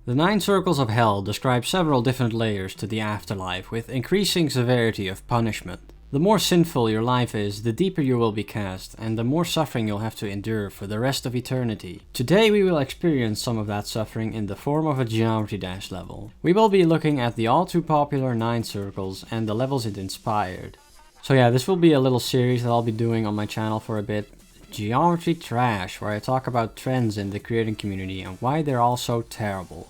The 9 Circles of Hell describe several different layers to the afterlife with increasing severity of punishment. The more sinful your life is, the deeper you will be cast, and the more suffering you'll have to endure for the rest of eternity. Today we will experience some of that suffering in the form of a Geometry Dash level. We will be looking at the all too popular 9 Circles and the levels it inspired. So yeah, this will be a little series that I'll be doing on my channel for a bit. Geometry Trash, where I talk about trends in the creating community and why they're all so terrible.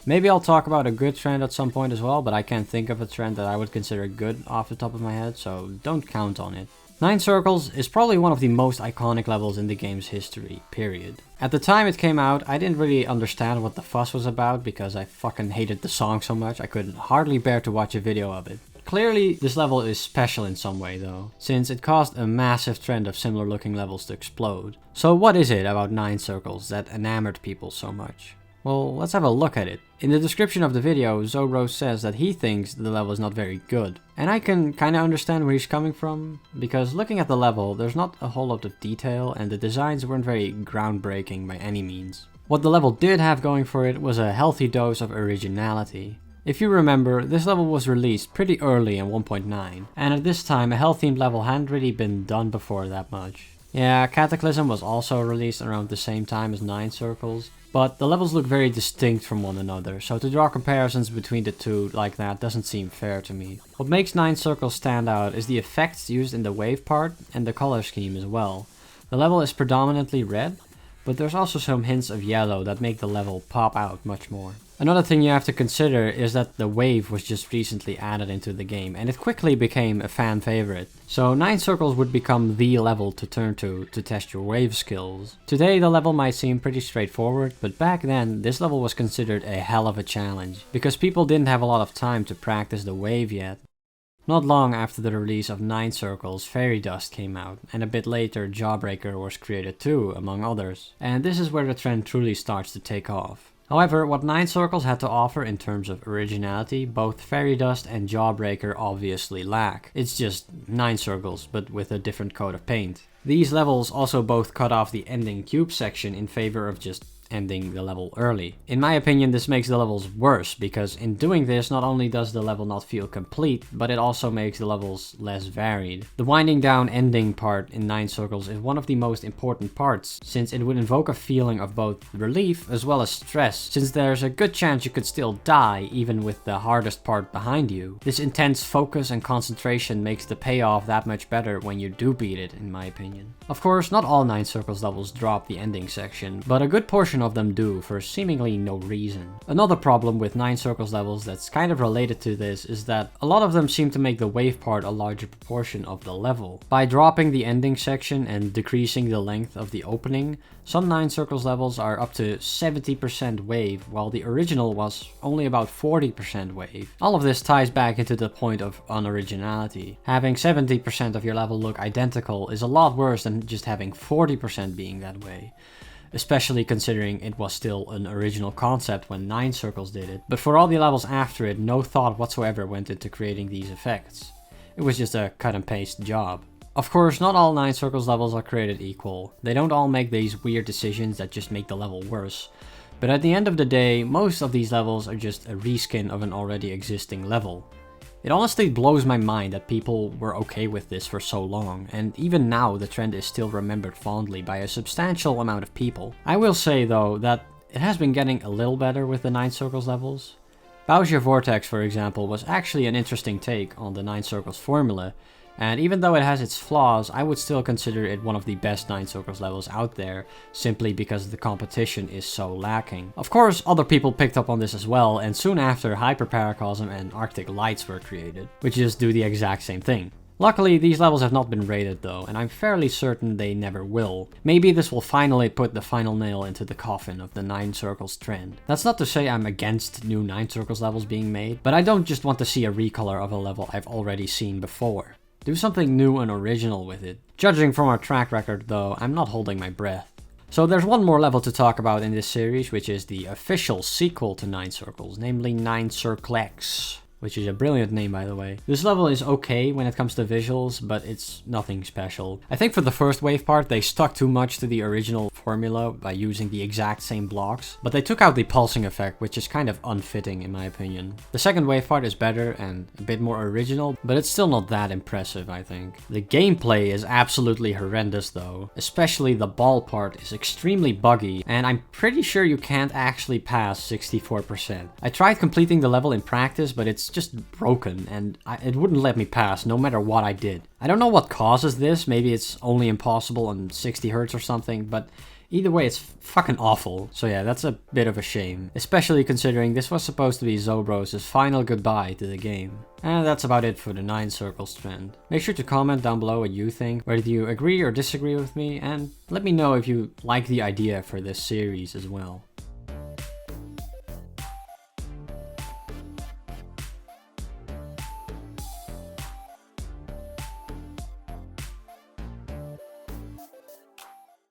Maybe I'll talk about a good trend at some point as well, but I can't think of a trend that I would consider good off the top of my head, so don't count on it. 9 Circles is probably one of the most iconic levels in the game's history, period. At the time it came out, I didn't really understand what the fuss was about because I fucking hated the song so much I could hardly bear to watch a video of it. Clearly, this level is special in some way though, since it caused a massive trend of similar looking levels to explode. So what is it about 9 Circles that enamored people so much? Well, let's have a look at it. In the description of the video, Zoro says that he thinks the level is not very good. And I can kinda understand where he's coming from, because looking at the level, there's not a whole lot of detail and the designs weren't very groundbreaking by any means. What the level did have going for it was a healthy dose of originality. If you remember, this level was released pretty early in 1.9, and at this time a hell-themed level hadn't really been done before that much. Yeah, Cataclysm was also released around the same time as 9 Circles, but the levels look very distinct from one another, so to draw comparisons between the two like that doesn't seem fair to me. What makes 9 Circles stand out is the effects used in the wave part and the color scheme as well. The level is predominantly red, but there's also some hints of yellow that make the level pop out much more. Another thing you have to consider is that the wave was just recently added into the game and it quickly became a fan favorite. So 9 Circles would become the level to turn to test your wave skills. Today the level might seem pretty straightforward, but back then this level was considered a hell of a challenge because people didn't have a lot of time to practice the wave yet. Not long after the release of 9 Circles, Fairy Dust came out, and a bit later Jawbreaker was created too, among others. And this is where the trend truly starts to take off. However, what 9 Circles had to offer in terms of originality, both Fairy Dust and Jawbreaker obviously lack. It's just 9 Circles, but with a different coat of paint. These levels also both cut off the ending cube section in favor of just ending the level early. In my opinion, this makes the levels worse, because in doing this, not only does the level not feel complete, but it also makes the levels less varied. The winding down ending part in 9 Circles is one of the most important parts, since it would invoke a feeling of both relief as well as stress, since there's a good chance you could still die even with the hardest part behind you. This intense focus and concentration makes the payoff that much better when you do beat it, in my opinion. Of course, not all 9 Circles levels drop the ending section, but a good portion of them do for seemingly no reason. Another problem with 9 Circles levels that's kind of related to this is that a lot of them seem to make the wave part a larger proportion of the level. By dropping the ending section and decreasing the length of the opening, some 9 Circles levels are up to 70% wave, while the original was only about 40% wave. All of this ties back into the point of unoriginality. Having 70% of your level look identical is a lot worse than just having 40% being that way. Especially considering it was still an original concept when 9 Circles did it, but for all the levels after it, no thought whatsoever went into creating these effects. It was just a cut and paste job. Of course, not all 9 Circles levels are created equal. They don't all make these weird decisions that just make the level worse. But at the end of the day, most of these levels are just a reskin of an already existing level. It honestly blows my mind that people were okay with this for so long, and even now the trend is still remembered fondly by a substantial amount of people. I will say though that it has been getting a little better with the 9 Circles levels. Bowser Vortex, for example, was actually an interesting take on the 9 Circles formula, and even though it has its flaws, I would still consider it one of the best 9 Circles levels out there, simply because the competition is so lacking. Of course, other people picked up on this as well, and soon after Hyperparacosm and Arctic Lights were created, which just do the exact same thing. Luckily, these levels have not been rated though, and I'm fairly certain they never will. Maybe this will finally put the final nail into the coffin of the 9 Circles trend. That's not to say I'm against new 9 Circles levels being made, but I don't just want to see a recolor of a level I've already seen before. Do something new and original with it. Judging from our track record though, I'm not holding my breath. So there's one more level to talk about in this series, which is the official sequel to 9 Circles, namely 9 Circlex. which is a brilliant name by the way. This level is okay when it comes to visuals, but it's nothing special. I think for the first wave part they stuck too much to the original formula by using the exact same blocks, but they took out the pulsing effect, which is kind of unfitting in my opinion. The second wave part is better and a bit more original, but it's still not that impressive, I think. The gameplay is absolutely horrendous though, especially the ball part is extremely buggy, and I'm pretty sure you can't actually pass 64%. I tried completing the level in practice, but it's just broken, and it wouldn't let me pass no matter what I did. I don't know what causes this, maybe it's only impossible on 60 Hz or something, but either way, it's fucking awful. So yeah, that's a bit of a shame, especially considering this was supposed to be Zobros' final goodbye to the game. And that's about it for the 9 circles trend. Make sure to comment down below what you think, whether you agree or disagree with me, and let me know if you like the idea for this series as well.